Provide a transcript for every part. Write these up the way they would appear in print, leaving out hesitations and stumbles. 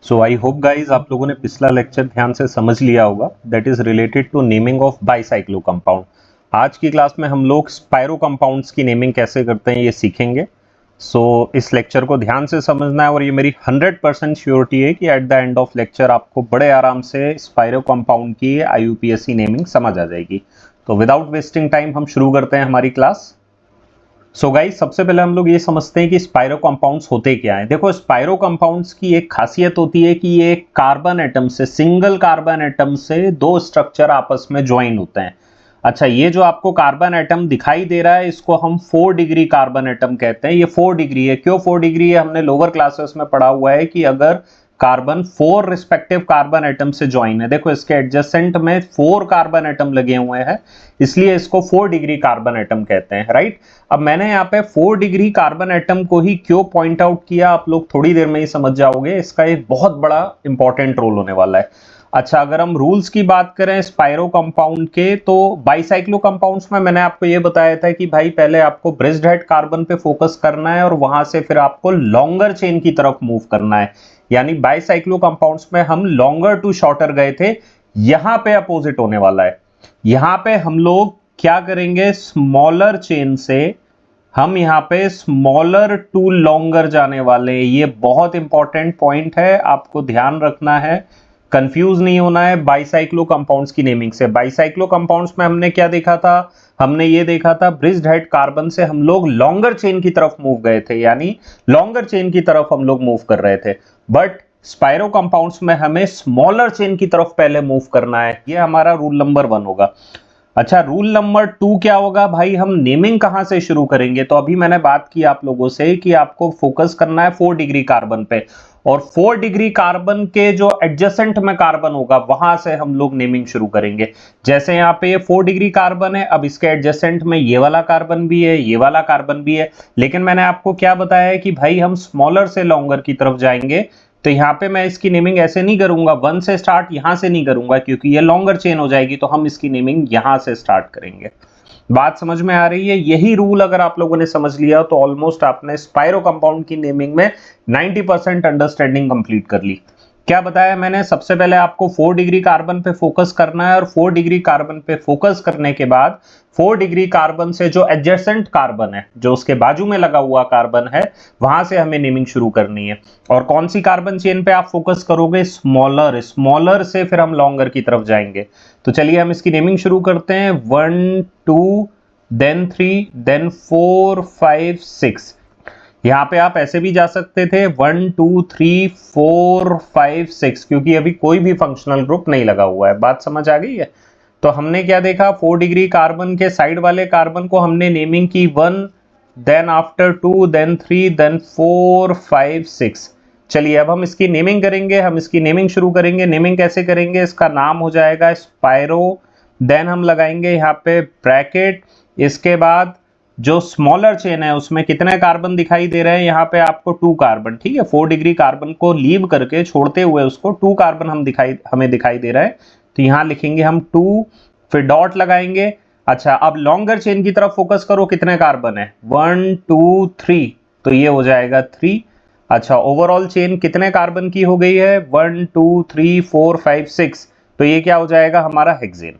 So I hope guys आप लोगों ने पिछला लेक्चर ध्यान से समझ लिया होगा that is related to naming of bicyclo compound. आज की क्लास में हम लोग स्पायरो कंपाउंड्स की नेमिंग कैसे करते हैं ये सीखेंगे। इस लेक्चर को ध्यान से समझना है और ये मेरी 100% श्योरिटी है कि at the end of lecture आपको बड़े आराम से स्पायरो कंपाउंड की IUPAC नेमिंग समझ आ जाएगी। तो विदाउट वेस्टिंग टाइम हम शुरू करते हैं हमारी क्लास। गाइस सबसे पहले हम लोग ये समझते हैं कि स्पायरो कंपाउंड्स होते क्या हैं। देखो, स्पायरो कंपाउंड्स की एक खासियत होती है कि ये कार्बन एटम से, सिंगल कार्बन एटम से दो स्ट्रक्चर आपस में ज्वाइन होते हैं। अच्छा, ये जो आपको कार्बन एटम दिखाई दे रहा है इसको हम 4 डिग्री कार्बन एटम कहते हैं। ये 4 डिग्री है। क्यों 4 डिग्री है? हमने लोअर क्लासेस में पढ़ा हुआ है कि अगर कार्बन 4 रिस्पेक्टिव कार्बन एटम से ज्वाइन है, देखो इसके एडजेसेंट में 4 कार्बन एटम लगे हुए हैं, इसलिए इसको 4 डिग्री कार्बन एटम कहते हैं, राइट। अब मैंने यहाँ पे 4 डिग्री कार्बन एटम को ही क्यों पॉइंट आउट किया, आप लोग थोड़ी देर में ही समझ जाओगे। इसका एक बहुत बड़ा इंपॉर्टेंट रोल होने वाला है। अच्छा, अगर हम रूल्स की बात करें स्पायरो कंपाउंड के, तो बाईसाइक्लो कंपाउंड्स में मैंने आपको ये बताया था कि भाई पहले आपको ब्रिज्ड हेड कार्बन पे फोकस करना है और वहां से फिर आपको लॉन्गर चेन की तरफ मूव करना है। यानी बाईसाइक्लो कंपाउंड्स में हम लॉन्गर टू शॉर्टर गए थे, यहां पे अपोजिट होने वाला है। यहां पे हम लोग क्या करेंगे, स्मॉलर चेन से हम यहां पे स्मॉलर टू लॉन्गर जाने वाले हैं। ये बहुत इंपॉर्टेंट पॉइंट है, आपको ध्यान रखना है, कंफ्यूज नहीं होना है बाईसाइक्लो कंपाउंड्स की नेमिंग से। बाईसाइक्लो कंपाउंड्स में हमने क्या देखा था, हमने ये देखा था ब्रिज्ड हेड कार्बन से हम लोग लॉन्गर चेन की तरफ मूव गए थे, यानी लॉन्गर चेन की तरफ हम लोग मूव कर रहे थे। बट स्पायरो कंपाउंड्स में हमें स्मॉलर चेन की तरफ पहले मूव करना है। ये हमारा रूल नंबर 1 होगा। अच्छा, रूल नंबर 2 क्या होगा भाई, हम नेमिंग कहां से शुरू करेंगे। तो अभी मैंने बात की आप लोगों से कि आपको फोकस करना है 4 डिग्री कार्बन पे, और 4 डिग्री कार्बन के जो एडजेसेंट में कार्बन होगा वहां से हम लोग नेमिंग शुरू करेंगे। जैसे यहाँ पे ये 4 डिग्री कार्बन है, अब इसके एडजेसेंट में ये वाला कार्बन भी है, ये वाला कार्बन भी है, लेकिन मैंने आपको क्या बताया है कि भाई हम स्मॉलर से लॉन्गर की तरफ जाएंगे। तो यहाँ पे मैं इसकी नेमिंग ऐसे नहीं करूंगा, 1 से स्टार्ट यहां से नहीं करूंगा क्योंकि ये लॉन्गर चेन हो जाएगी, तो हम इसकी नेमिंग यहां से स्टार्ट करेंगे। बात समझ में आ रही है? यही रूल अगर आप लोगों ने समझ लिया तो ऑलमोस्ट आपने स्पायरो कंपाउंड की नेमिंग में 90% अंडरस्टैंडिंग कंप्लीट कर ली। क्या बताया मैंने, सबसे पहले आपको 4 डिग्री कार्बन पे फोकस करना है, और 4 डिग्री कार्बन पे फोकस करने के बाद 4 डिग्री कार्बन से जो एडजेसेंट कार्बन है, जो उसके बाजू में लगा हुआ कार्बन है, वहां से हमें नेमिंग शुरू करनी है। और कौन सी कार्बन चेन पे आप फोकस करोगे, स्मॉलर। स्मॉलर से फिर हम लॉन्गर की तरफ जाएंगे। तो चलिए हम इसकी नेमिंग शुरू करते हैं। 1 2 देन 3 देन 4 5 6। यहां पे आप ऐसे भी जा सकते थे 1 2 3 4 5 6, क्योंकि अभी कोई भी फंक्शनल ग्रुप नहीं लगा हुआ है। बात समझ आ गई है? तो हमने क्या देखा, 4 डिग्री कार्बन के साइड वाले कार्बन को हमने नेमिंग की 1, देन आफ्टर 2 देन 3 देन 4 5 6। चलिए अब हम इसकी नेमिंग करेंगे, हम इसकी नेमिंग शुरू करेंगे। नेमिंग कैसे करेंगे, इसका नाम हो जाएगा स्पायरो, देन हम लगाएंगे यहाँ पे ब्रैकेट। इसके बाद जो स्मॉलर चेन है उसमें कितने कार्बन दिखाई दे रहे हैं, यहाँ पे आपको 2 कार्बन, ठीक है। 4 डिग्री कार्बन को लीव करके छोड़ते हुए उसको 2 कार्बन हमें दिखाई दे रहा है, तो यहाँ लिखेंगे हम 2, फिर डॉट लगाएंगे। अच्छा, अब लॉन्गर चेन की तरफ फोकस करो, कितने कार्बन है, 1 2 3, तो ये हो जाएगा 3। अच्छा, ओवरऑल चेन कितने कार्बन की हो गई है, 1 2 3 4 5 6, तो ये क्या हो जाएगा हमारा हेक्सेन।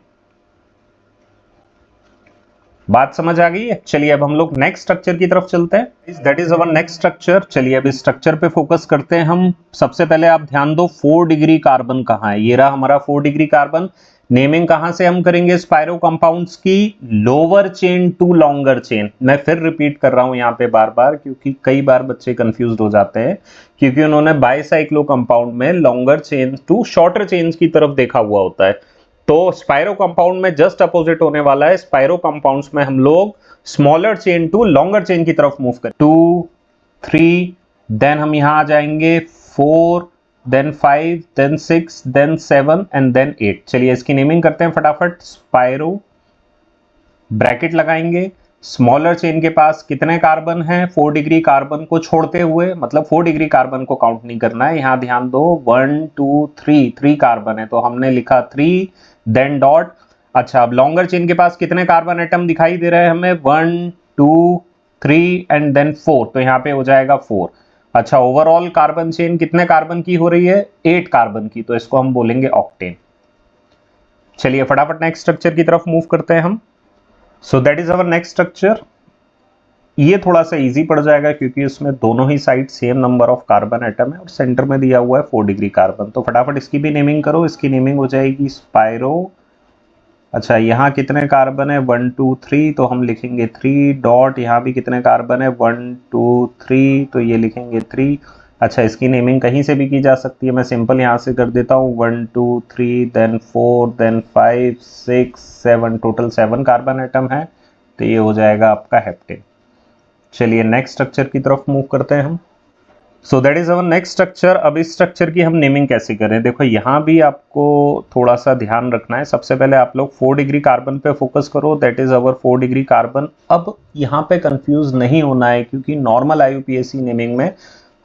बात समझ आ गई है? चलिए अब हम लोग नेक्स्ट स्ट्रक्चर की तरफ चलते हैं। That is our next structure. चलिए अब इस स्ट्रक्चर पे फोकस करते हैं हम। सबसे पहले आप ध्यान दो 4 डिग्री कार्बन कहाँ है, ये रहा हमारा 4 डिग्री कार्बन। नेमिंग कहां से हम करेंगे स्पायरो कंपाउंड्स की, lower chain to longer chain. मैं फिर रिपीट कर रहा हूं यहाँ पे बार बार, क्योंकि कई बार बच्चे कंफ्यूज हो जाते हैं, क्योंकि उन्होंने बाईसाइक्लो कंपाउंड में longer chain to shorter chain की तरफ देखा हुआ होता है। तो स्पायरो कंपाउंड में जस्ट अपोजिट होने वाला है। स्पायरो कंपाउंड्स में हम लोग smaller chain to longer chain की तरफ मूव करें। 2 3 देन हम यहां आ जाएंगे 4 then 5 then 6 then 7 and then 8। चलिए इसकी नेमिंग करते हैं फटाफट। स्पायरो, ब्रैकेट लगाएंगे, स्मॉलर चेन के पास कितने कार्बन हैं, 4 डिग्री कार्बन को छोड़ते हुए, मतलब 4 डिग्री कार्बन को काउंट नहीं करना है, यहां ध्यान दो 1 2 3 कार्बन है, तो हमने लिखा 3 देन डॉट। अच्छा, अब लॉन्गर चेन के पास कितने कार्बन एटम दिखाई दे रहे हैं हमें, 1 2 3 एंड देन 4, तो यहाँ पे हो जाएगा 4। अच्छा, ओवरऑल कार्बन चेन कितने कार्बन की हो रही है? 8 कार्बन की, तो इसको हम बोलेंगे ऑक्टेन। चलिए फटाफट नेक्स्ट स्ट्रक्चर की तरफ मूव करते हैं हम। So that is our next structure. ये थोड़ा सा इजी पड़ जाएगा क्योंकि उसमें दोनों ही side same number of carbon atom है और सेंटर में दिया हुआ है 4 डिग्री कार्बन। तो फटाफट इसकी भी नेमिंग करो। इसकी नेमिंग हो जाएगी स्पाइरो। अच्छा, यहाँ कितने कार्बन है? 1 2 3, तो हम लिखेंगे 3 डॉट। यहाँ भी कितने कार्बन है? 1 2 3, तो ये लिखेंगे 3। अच्छा, इसकी नेमिंग कहीं से भी की जा सकती है, मैं सिंपल यहाँ से कर देता हूँ 1 2 3 then 4 then 5 6 7, total 7 carbon atom है, तो ये हो जाएगा आपका हेप्टेन। चलिए नेक्स्ट स्ट्रक्चर की तरफ मूव करते हैं हम। So that is our next structure. अब इस स्ट्रक्चर की हम नेमिंग कैसे करें? देखो यहाँ भी आपको थोड़ा सा ध्यान रखना है। सबसे पहले आप लोग 4 डिग्री कार्बन पे फोकस करो, that is our 4 degree carbon. अब यहाँ पे कंफ्यूज नहीं होना है क्योंकि नॉर्मल आईयूपीएसी नेमिंग में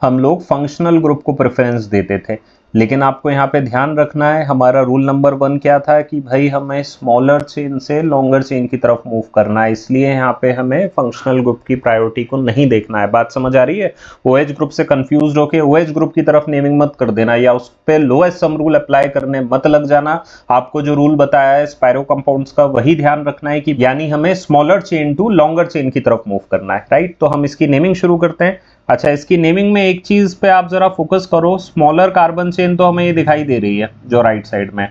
हम लोग फंक्शनल ग्रुप को प्रेफरेंस देते थे, लेकिन आपको यहाँ पे ध्यान रखना है, हमारा रूल नंबर 1 क्या था कि भाई हमें स्मॉलर चेन से लॉन्गर चेन की तरफ मूव करना है, इसलिए यहाँ पे हमें फंक्शनल ग्रुप की प्रायोरिटी को नहीं देखना है। बात समझ आ रही है? ओएच ग्रुप से कंफ्यूज होके ओएच ग्रुप की तरफ नेमिंग मत कर देना या उस पे लोएस्ट सम रूल अप्लाई करने मत लग जाना। आपको जो रूल बताया है स्पाइरो कंपाउंड्स का वही ध्यान रखना है कि यानी हमें smaller chain to longer chain की तरफ मूव करना है, राइट? तो हम इसकी नेमिंग शुरू करते हैं। अच्छा, इसकी नेमिंग में एक चीज पे आप जरा फोकस करो, स्मॉलर कार्बन चेन तो हमें ये दिखाई दे रही है जो राइट साइड में।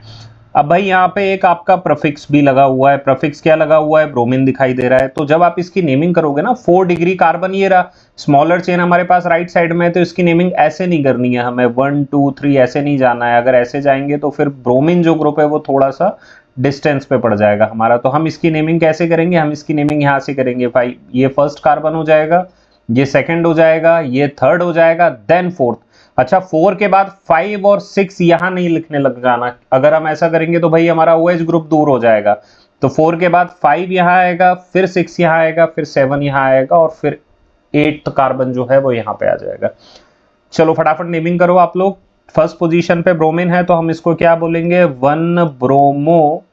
अब भाई यहाँ पे एक आपका प्रफिक्स भी लगा हुआ है। प्रफिक्स क्या लगा हुआ है? ब्रोमीन दिखाई दे रहा है। तो जब आप इसकी नेमिंग करोगे ना, 4 डिग्री कार्बन ये रहा, स्मॉलर चेन हमारे पास राइट साइड में है, तो इसकी नेमिंग ऐसे नहीं करनी है हमें, 1 2 3 ऐसे नहीं जाना है। अगर ऐसे जाएंगे तो फिर ब्रोमीन जो ग्रुप है वो थोड़ा सा डिस्टेंस पे पड़ जाएगा हमारा। तो हम इसकी नेमिंग कैसे करेंगे? हम इसकी नेमिंग यहाँ से करेंगे भाई, ये फर्स्ट कार्बन हो जाएगा, ये सेकंड हो जाएगा, ये थर्ड हो जाएगा, देन फोर्थ। अच्छा, 4 के बाद 5 और 6 यहां नहीं लिखने लग जाना। अगर हम ऐसा करेंगे तो भाई हमारा OH ग्रुप दूर हो जाएगा। तो 4 के बाद 5 यहां आएगा, फिर 6 यहां आएगा, फिर 7 यहां आएगा और फिर 8 कार्बन जो है वो यहां पे आ जाएगा। चलो फटाफट नेमिंग करो आप लोग। फर्स्ट पोजीशन पे ब्रोमीन है तो हम इसको क्या बोलेंगे? 1 ब्रोमो।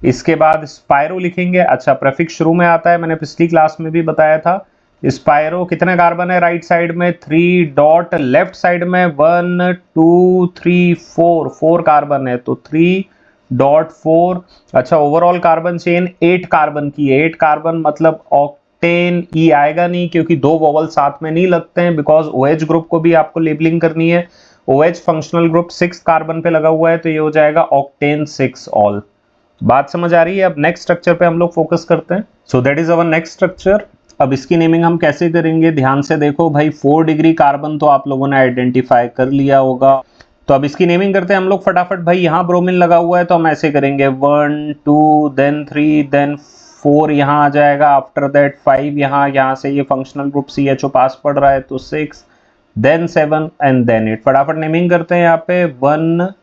इसके बाद स्पाइरो लिखेंगे। अच्छा, प्रेफिक्स शुरू में आता है, मैंने पिछली क्लास में भी बताया था। स्पाइरो कितने कार्बन है राइट साइड में? 3 डॉट। लेफ्ट साइड में 1 2 3 4 कार्बन है, तो 3 डॉट 4। अच्छा, ओवरऑल कार्बन चेन 8 कार्बन की है। 8 कार्बन मतलब ऑक्टेन। ई आएगा नहीं क्योंकि 2 वोवल साथ में नहीं लगते हैं, बिकॉज OH ग्रुप को भी आपको लेबलिंग करनी है। OH फंक्शनल ग्रुप 6 कार्बन पे लगा हुआ है, तो ये हो जाएगा ऑक्टेन 6 ऑल। बात समझ आ रही है? अब नेक्स्ट स्ट्रक्चर पे हम लोग फोकस करते हैं। सो that is our next structure. अब इसकी नेमिंग हम कैसे करेंगे? ध्यान से देखो भाई, 4 डिग्री कार्बन तो आप लोगों ने आइडेंटिफाई कर लिया होगा। तो अब इसकी नेमिंग करते हैं हम लोग फटाफट। भाई यहाँ ब्रोमीन लगा हुआ है तो हम ऐसे करेंगे 1 2 देन 3 देन 4 यहाँ आ जाएगा, आफ्टर दैट 5 यहाँ से ये फंक्शनल ग्रुप CHO पास पड़ रहा है तो 6 देन 7 एंड देन 8। फटाफट नेमिंग करते हैं। यहाँ पे 1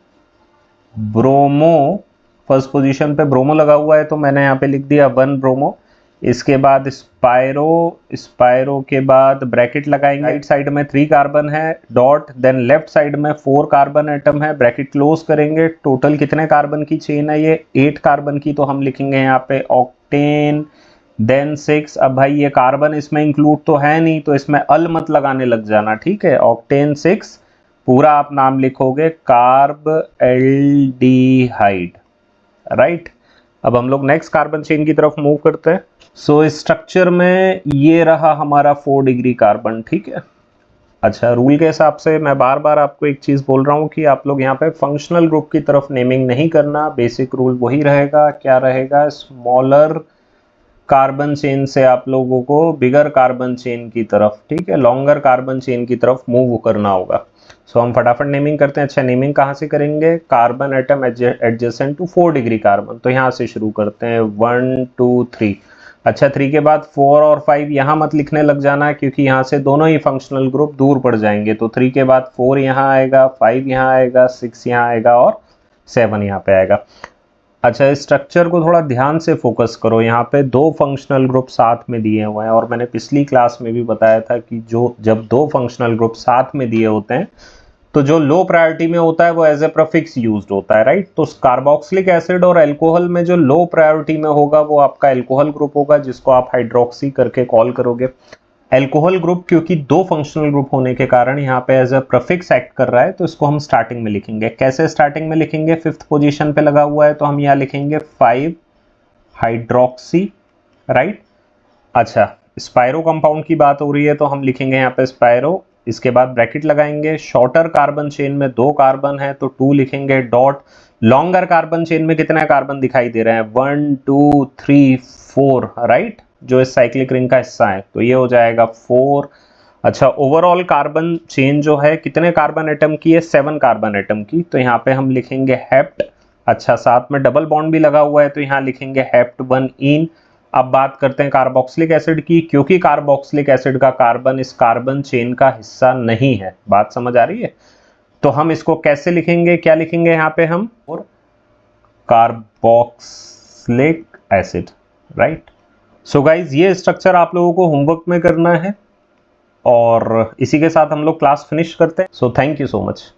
ब्रोमो, फर्स्ट पोजीशन पे ब्रोमो लगा हुआ है तो मैंने यहाँ पे लिख दिया 1 ब्रोमो। इसके बाद स्पाइरो, स्पाइरो के बाद ब्रैकेट लगाएंगे। राइट साइड में 3 कार्बन है डॉट, देन लेफ्ट साइड में 4 कार्बन एटम है, ब्रैकेट क्लोज करेंगे। टोटल कितने कार्बन की चेन है? ये 8 कार्बन की, तो हम लिखेंगे यहाँ पे ऑक्टेन देन 6। अब भाई ये कार्बन इसमें इंक्लूड तो है नहीं, तो इसमें अल मत लगाने लग जाना, ठीक है? ऑक्टेन 6 पूरा आप नाम लिखोगे कार्ब एल्डिहाइड, राइट? अब हम लोग नेक्स्ट कार्बन चेन की तरफ मूव करते हैं। सो इस स्ट्रक्चर में ये रहा हमारा 4 डिग्री कार्बन, ठीक है? अच्छा, रूल के हिसाब से मैं बार बार आपको एक चीज बोल रहा हूँ कि आप लोग यहाँ पे फंक्शनल ग्रुप की तरफ नेमिंग नहीं करना। बेसिक रूल वही रहेगा। क्या रहेगा? स्मॉलर कार्बन चेन से आप लोगों को बिगर कार्बन चेन की तरफ, ठीक है, लॉन्गर कार्बन चेन की तरफ मूव करना होगा। सो हम फटाफट नेमिंग करते हैं। अच्छा, नेमिंग कहाँ से करेंगे? Carbon atom adjacent to 4 degree carbon, तो यहाँ से शुरू करते हैं 1 2 3। अच्छा, 3 के बाद 4 और 5 यहाँ मत लिखने लग जाना क्योंकि यहाँ से दोनों ही फंक्शनल ग्रुप दूर पड़ जाएंगे। तो 3 के बाद 4 यहाँ आएगा, 5 यहाँ आएगा, 6 यहाँ आएगा और 7 यहाँ पे आएगा। अच्छा, इस स्ट्रक्चर को थोड़ा ध्यान से फोकस करो। यहाँ पे 2 फंक्शनल ग्रुप साथ में दिए हुए हैं और मैंने पिछली क्लास में भी बताया था कि जब 2 फंक्शनल ग्रुप साथ में दिए होते हैं तो जो लो प्रायोरिटी में होता है वो एज ए प्रफिक्स यूज्ड होता है, राइट? तो कार्बोक्सिलिक एसिड और अल्कोहल में जो लो प्रायोरिटी में होगा वो आपका अल्कोहल ग्रुप होगा, जिसको आप हाइड्रोक्सी करके कॉल करोगे। एल्कोहल ग्रुप क्योंकि दो फंक्शनल ग्रुप होने के कारण यहाँ पे एज अ प्रीफिक्स एक्ट कर रहा है, तो इसको हम स्टार्टिंग में लिखेंगे। कैसे स्टार्टिंग में लिखेंगे? 5th पोजीशन पे लगा हुआ है तो हम यहाँ लिखेंगे 5 हाइड्रोक्सी, राइट। अच्छा, स्पायरो कंपाउंड की बात हो रही है तो हम लिखेंगे यहाँ पे स्पायरो, इसके बाद ब्रैकेट लगाएंगे। शॉर्टर कार्बन चेन में 2 कार्बन है तो 2 लिखेंगे डॉट। लॉन्गर कार्बन चेन में कितने कार्बन दिखाई दे रहे हैं? 1 2 3 4, राइट, जो इस साइक्लिक रिंग का हिस्सा है, तो ये हो जाएगा 4। अच्छा, ओवरऑल कार्बन चेन जो है कितने कार्बन एटम की है? 7 कार्बन एटम की, तो यहाँ पे हम लिखेंगे हेप्ट। अच्छा, साथ में डबल बॉन्ड भी लगा हुआ है तो यहाँ लिखेंगे हेप्ट 1 इन। अब बात करते हैं कार्बोक्सिलिक एसिड की, क्योंकि कार्बोक्सिलिक एसिड का कार्बन इस कार्बन चेन का हिस्सा नहीं है। बात समझ आ रही है? तो हम इसको कैसे लिखेंगे? क्या लिखेंगे यहाँ पे हम? और carboxylic acid, right. So guys, ये स्ट्रक्चर आप लोगों को होमवर्क में करना है और इसी के साथ हम लोग क्लास फिनिश करते हैं। So thank you so much.